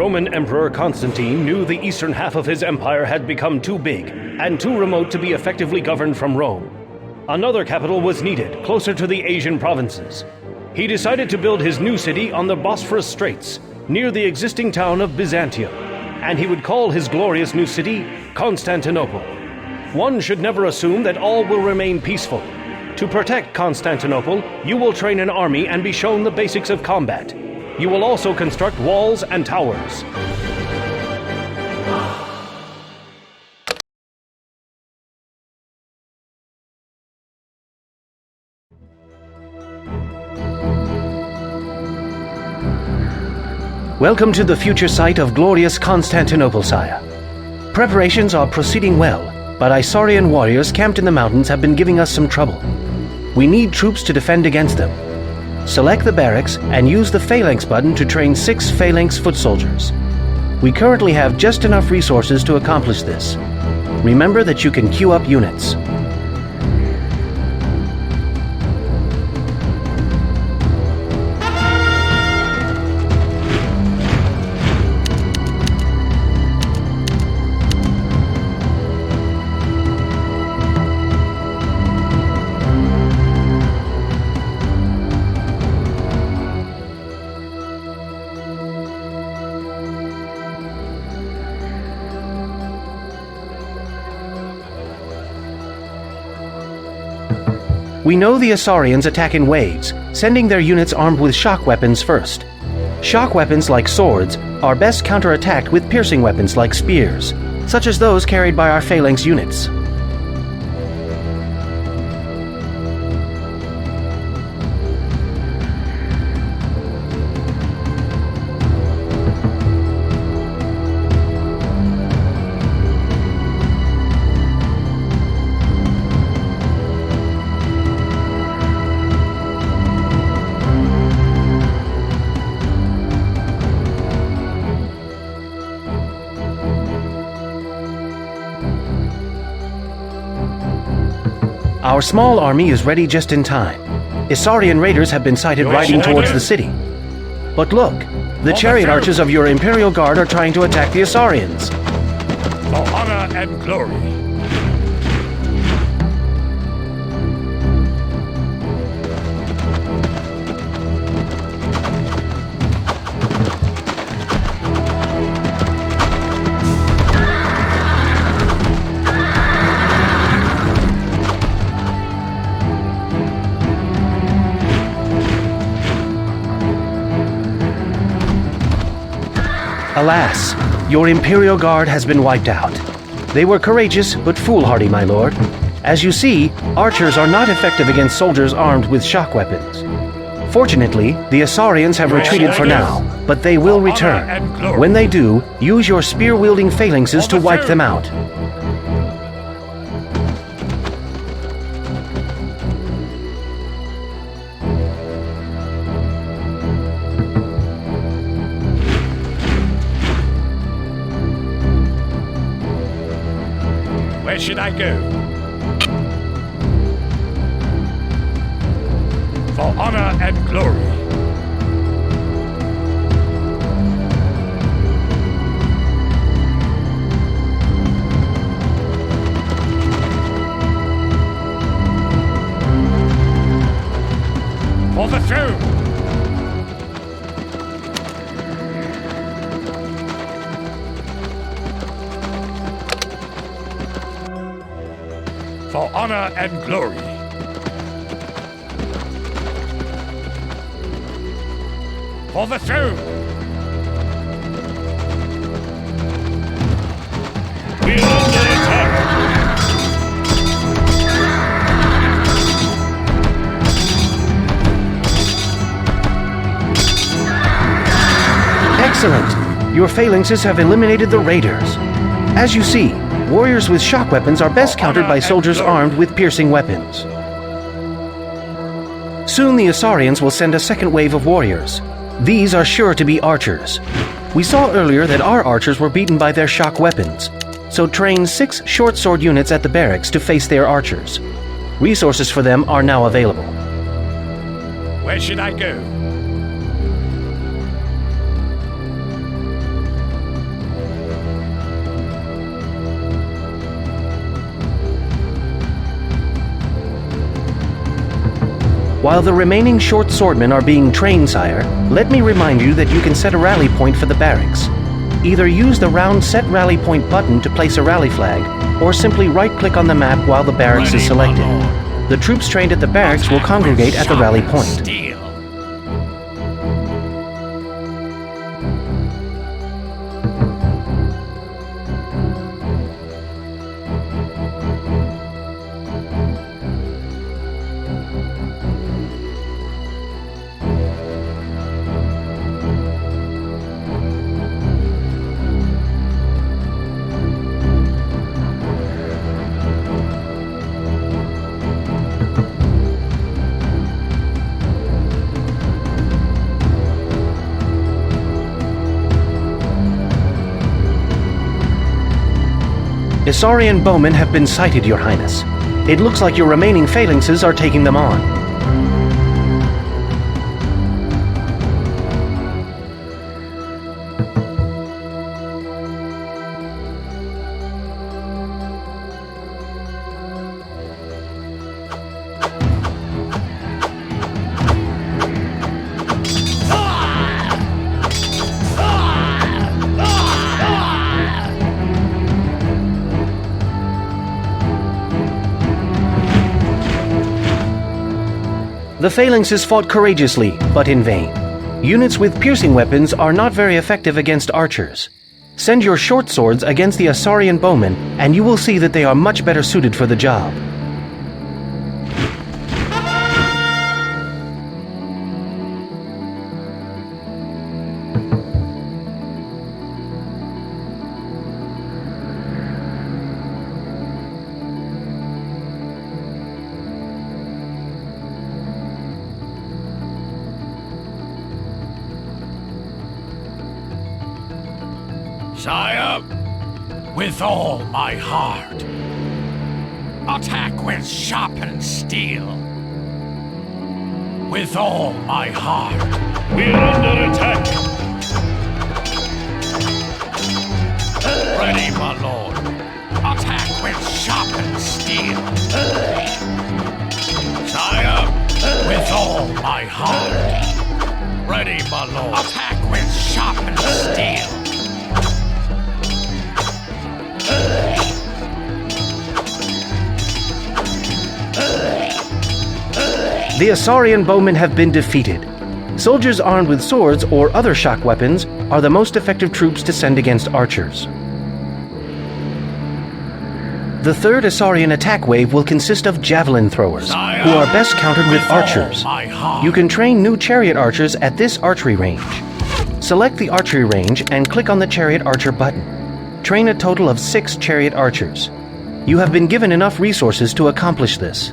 Roman Emperor Constantine knew the eastern half of his empire had become too big and too remote to be effectively governed from Rome. Another capital was needed, closer to the Asian provinces. He decided to build his new city on the Bosphorus Straits, near the existing town of Byzantium, and he would call his glorious new city Constantinople. One should never assume that all will remain peaceful. To protect Constantinople, you will train an army and be shown the basics of combat. You will also construct walls and towers. Welcome to the future site of glorious Constantinople, sire. Preparations are proceeding well, but Isaurian warriors camped in the mountains have been giving us some trouble. We need troops to defend against them. Select the barracks and use the phalanx button to train 6 phalanx foot soldiers. We currently have just enough resources to accomplish this. Remember that you can queue up units. We know the Isaurians attack in waves, sending their units armed with shock weapons first. Shock weapons like swords are best counterattacked with piercing weapons like spears, such as those carried by our phalanx units. Our small army is ready just in time. Isaurian raiders have been sighted riding towards the city. But look, the Chariot Archers of your Imperial Guard are trying to attack the Isaurians. For honor and glory. Alas, your Imperial Guard has been wiped out. They were courageous but foolhardy, my lord. As you see, archers are not effective against soldiers armed with shock weapons. Fortunately, the Isaurians have retreated for now, but they will return. When they do, use your spear-wielding phalanxes to wipe them out. Where should I go? For honor and glory. For the throne. For honor and glory. For the throne. We are under attack. Excellent! Your phalanxes have eliminated the raiders. As you see, warriors with shock weapons are best countered by soldiers armed with piercing weapons. Soon the Isaurians will send a second wave of warriors. These are sure to be archers. We saw earlier that our archers were beaten by their shock weapons, so train 6 short sword units at the barracks to face their archers. Resources for them are now available. Where should I go? While the remaining short swordmen are being trained, sire, let me remind you that you can set a rally point for the barracks. Either use the round Set Rally Point button to place a rally flag, or simply right-click on the map while the barracks is selected. The troops trained at the barracks will congregate at the rally point. Isaurian bowmen have been sighted, Your Highness. It looks like your remaining phalanxes are taking them on. The phalanxes fought courageously, but in vain. Units with piercing weapons are not very effective against archers. Send your short swords against the Isaurian bowmen, and you will see that they are much better suited for the job. Sire, with all my heart, attack with sharpened steel. With all my heart. We're under attack. Ready, my lord. Attack with sharpened steel. Sire, with all my heart. Ready, my lord. Attack with sharpened steel. The Isaurian bowmen have been defeated. Soldiers armed with swords or other shock weapons are the most effective troops to send against archers. The third Isaurian attack wave will consist of javelin throwers, who are best countered with archers. You can train new Chariot Archers at this archery range. Select the archery range and click on the Chariot Archer button. Train a total of 6 Chariot Archers. You have been given enough resources to accomplish this.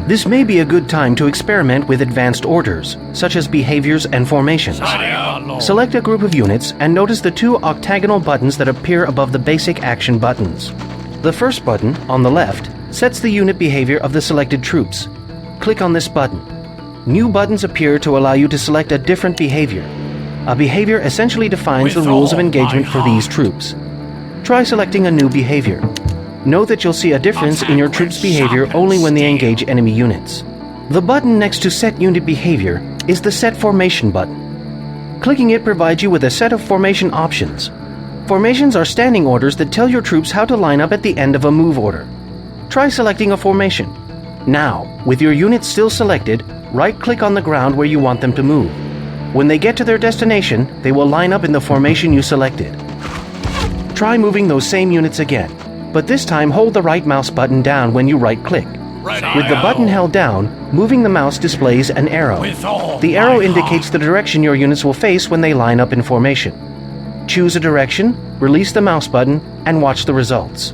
This may be a good time to experiment with advanced orders, such as behaviors and formations. Select a group of units and notice the 2 octagonal buttons that appear above the basic action buttons. The first button, on the left, sets the unit behavior of the selected troops. Click on this button. New buttons appear to allow you to select a different behavior. A behavior essentially defines the rules of engagement for these troops. Try selecting a new behavior. Note that you'll see a difference in your troops' behavior only when they engage enemy units. The button next to Set Unit Behavior is the Set Formation button. Clicking it provides you with a set of formation options. Formations are standing orders that tell your troops how to line up at the end of a move order. Try selecting a formation. Now, with your units still selected, right-click on the ground where you want them to move. When they get to their destination, they will line up in the formation you selected. Try moving those same units again. But this time hold the right mouse button down when you right-click. With the button held down, moving the mouse displays an arrow. The arrow indicates the direction your units will face when they line up in formation. Choose a direction, release the mouse button, and watch the results.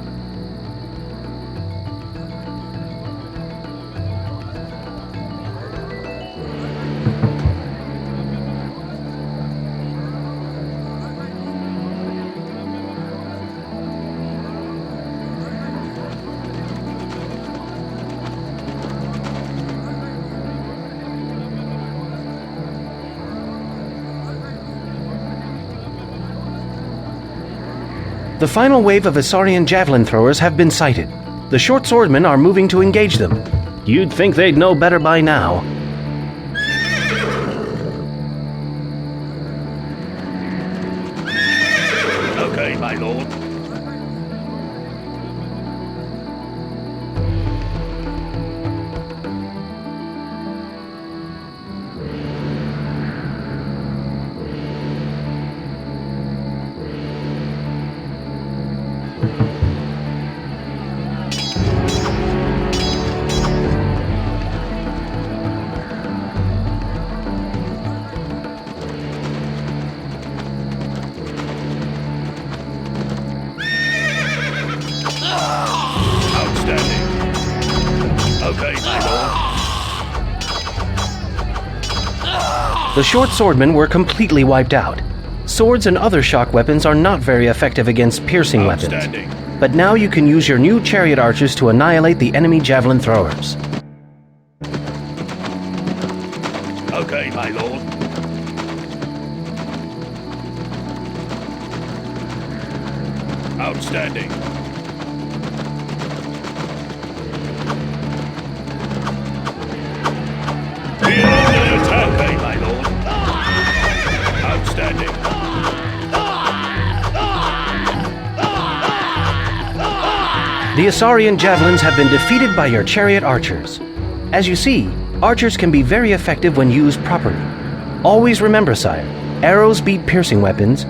The final wave of Isaurian javelin throwers have been sighted. The short swordmen are moving to engage them. You'd think they'd know better by now. Okay, my lord. The short swordmen were completely wiped out. Swords and other shock weapons are not very effective against piercing weapons. But now you can use your new Chariot Archers to annihilate the enemy javelin throwers. Okay, my lord. Outstanding. Okay, my lord. Outstanding. The Isaurian javelins have been defeated by your Chariot Archers. As you see, archers can be very effective when used properly. Always remember, sire, arrows beat piercing weapons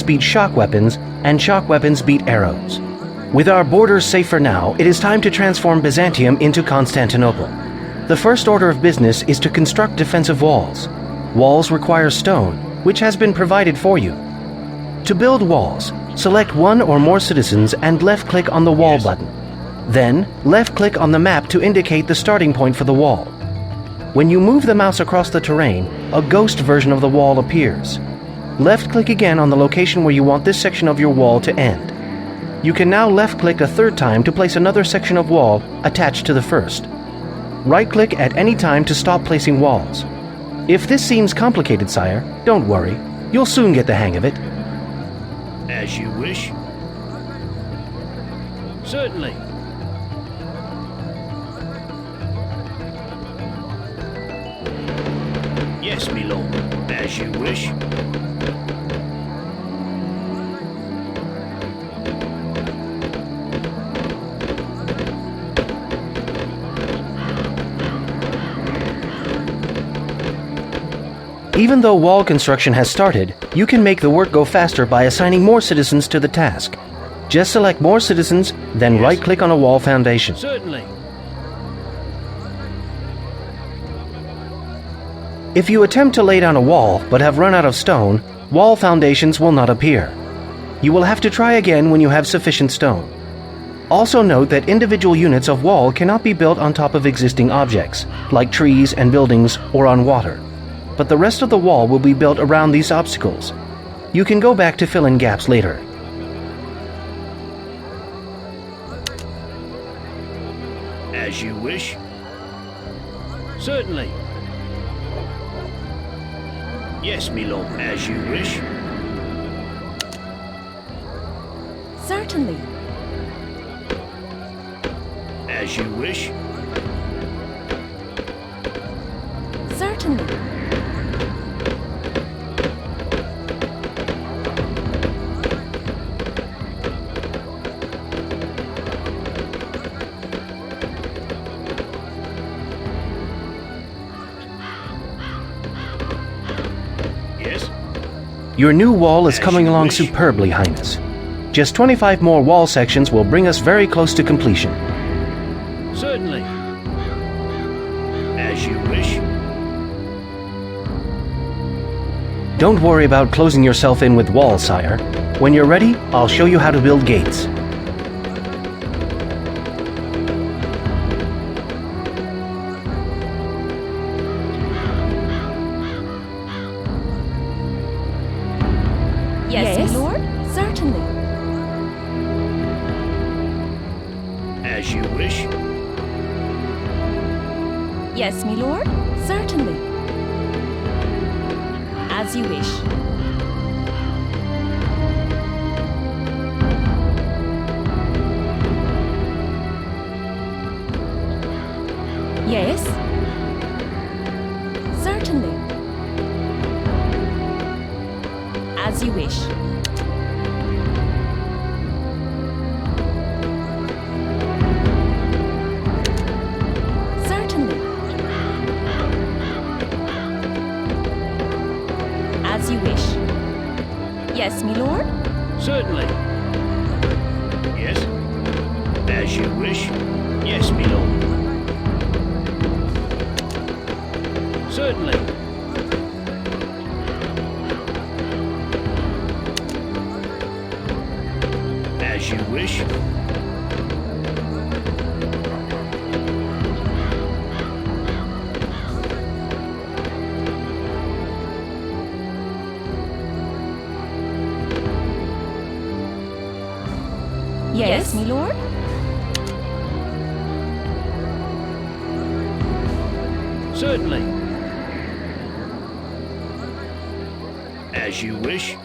beat shock weapons, and shock weapons beat arrows. With our borders safe for now, it is time to transform Byzantium into Constantinople. The first order of business is to construct defensive walls. Walls require stone, which has been provided for you. To build walls, select one or more citizens and left-click on the wall button. Then, left-click on the map to indicate the starting point for the wall. When you move the mouse across the terrain, a ghost version of the wall appears. Left-click again on the location where you want this section of your wall to end. You can now left-click a third time to place another section of wall attached to the first. Right-click at any time to stop placing walls. If this seems complicated, sire, don't worry. You'll soon get the hang of it. As you wish. Certainly. Yes, my lord. As you wish. Even though wall construction has started, you can make the work go faster by assigning more citizens to the task. Just select more citizens, then right-click on a wall foundation. Certainly. If you attempt to lay down a wall but have run out of stone, wall foundations will not appear. You will have to try again when you have sufficient stone. Also note that individual units of wall cannot be built on top of existing objects, like trees and buildings or on water. But the rest of the wall will be built around these obstacles. You can go back to fill in gaps later. As you wish. Certainly. Yes, my lord. As you wish. Certainly. As you wish. Certainly. Your new wall is coming along superbly, Highness. Just 25 more wall sections will bring us very close to completion. Certainly. As you wish. Don't worry about closing yourself in with walls, sire. When you're ready, I'll show you how to build gates. Yes, my lord? Certainly. As you wish. Yes, my lord? Certainly. As you wish. Yes, my lord. Certainly. Yes? As you wish. Yes, my lord. Certainly. As you wish. Yes, my lord. Certainly. As you wish.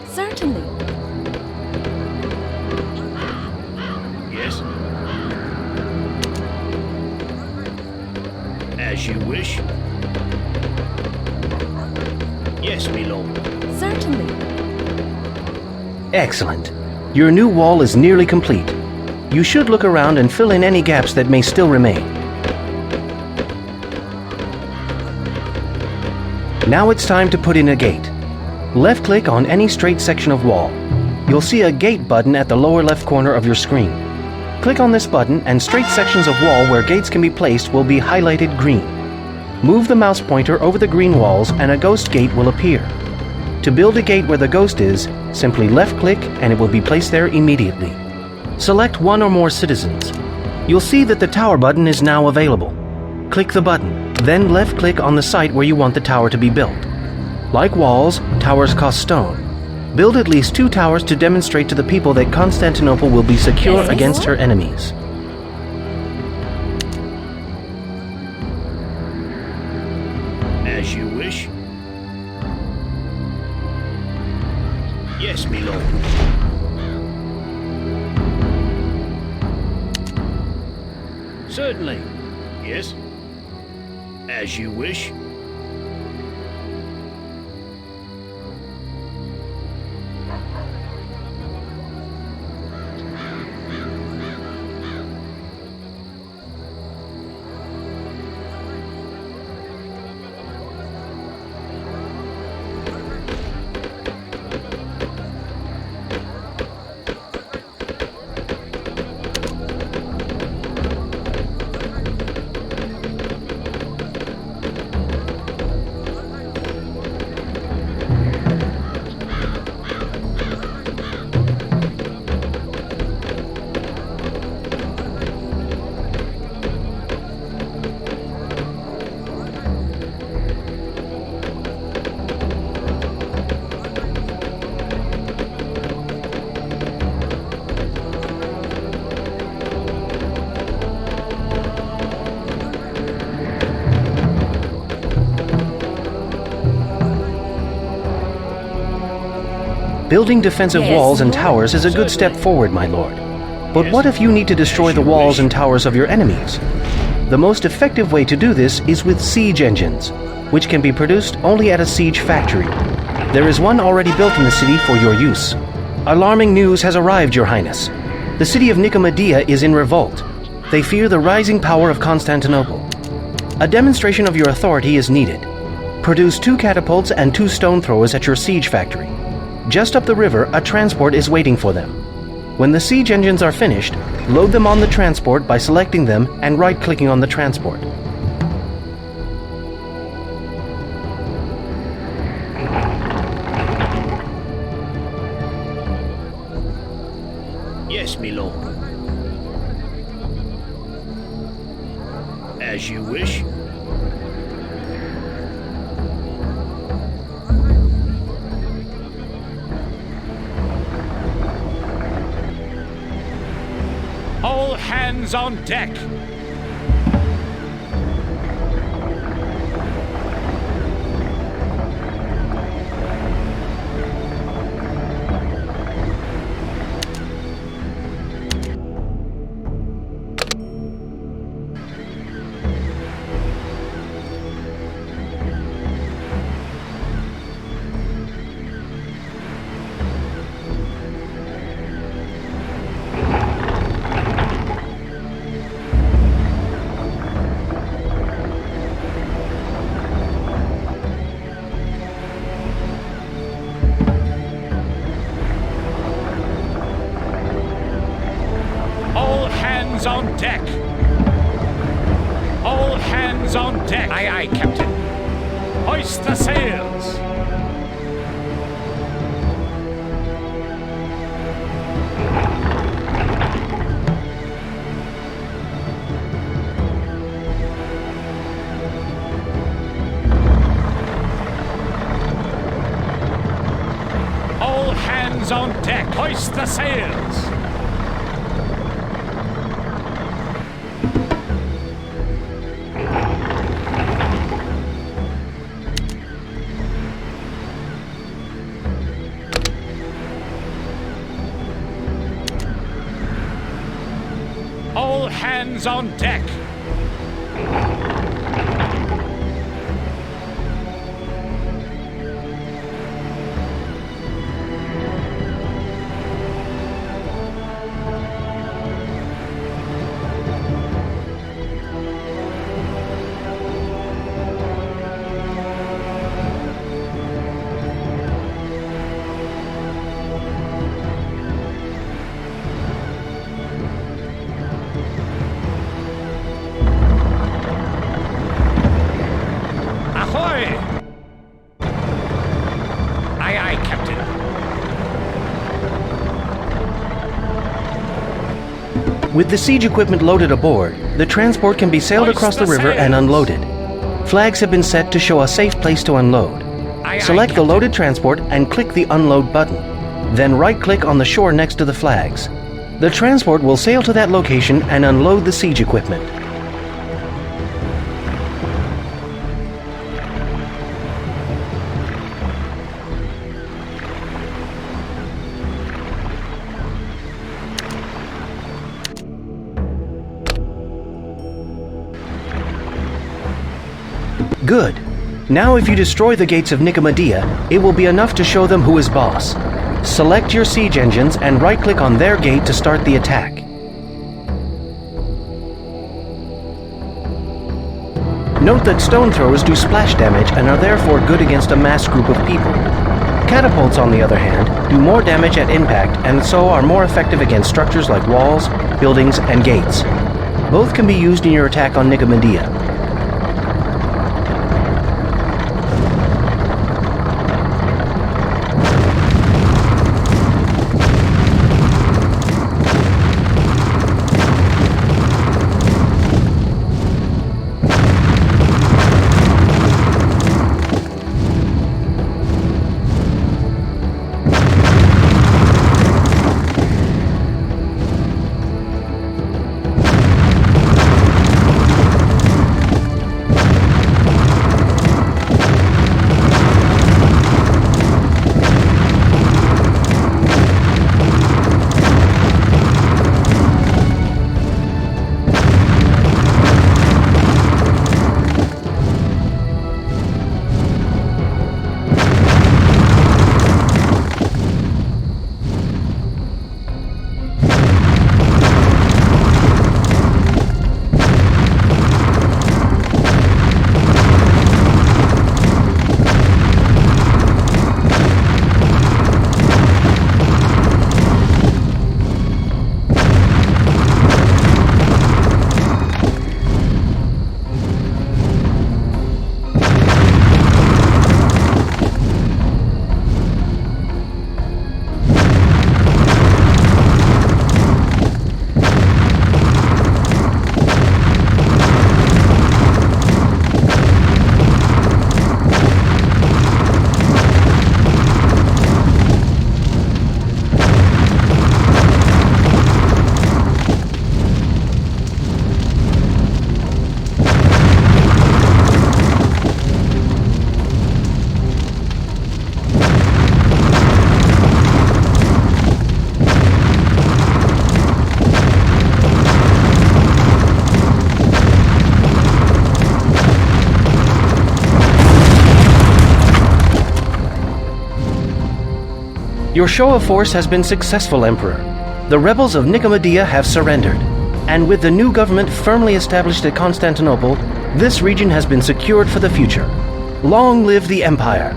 Certainly. Yes. As you wish. Yes, my lord. Certainly. Excellent. Your new wall is nearly complete. You should look around and fill in any gaps that may still remain. Now it's time to put in a gate. Left-click on any straight section of wall. You'll see a gate button at the lower left corner of your screen. Click on this button and straight sections of wall where gates can be placed will be highlighted green. Move the mouse pointer over the green walls and a ghost gate will appear. To build a gate where the ghost is, simply left-click and it will be placed there immediately. Select one or more citizens. You'll see that the tower button is now available. Click the button, then left-click on the site where you want the tower to be built. Like walls, towers cost stone. Build at least 2 towers to demonstrate to the people that Constantinople will be secure Yes, against her Lord. enemies. As you wish. Yes, my lord. Certainly. Yes. As you wish. Building defensive Yes, walls and Lord. towers is a good step forward, my lord. But what if you need to destroy the walls and towers of your enemies? The most effective way to do this is with siege engines, which can be produced only at a siege factory. There is one already built in the city for your use. Alarming news has arrived, Your Highness. The city of Nicomedia is in revolt. They fear the rising power of Constantinople. A demonstration of your authority is needed. Produce 2 catapults and 2 stone throwers at your siege factory. Just up the river, a transport is waiting for them. When the siege engines are finished, load them on the transport by selecting them and right-clicking on the transport. Yes, my lord. As you wish. All hands on deck! on deck! All hands on deck! Aye, aye, Captain. Hoist the sails! All hands on deck! Hoist the sails! All hands on deck! With the siege equipment loaded aboard, the transport can be sailed across the river and unloaded. Flags have been set to show a safe place to unload. Select the loaded transport and click the Unload button. Then right-click on the shore next to the flags. The transport will sail to that location and unload the siege equipment. Good. Now if you destroy the gates of Nicomedia, it will be enough to show them who is boss. Select your siege engines and right-click on their gate to start the attack. Note that stone throwers do splash damage and are therefore good against a mass group of people. Catapults, on the other hand, do more damage at impact and so are more effective against structures like walls, buildings, and gates. Both can be used in your attack on Nicomedia. Your show of force has been successful, Emperor. The rebels of Nicomedia have surrendered, and with the new government firmly established at Constantinople, this region has been secured for the future. Long live the Empire!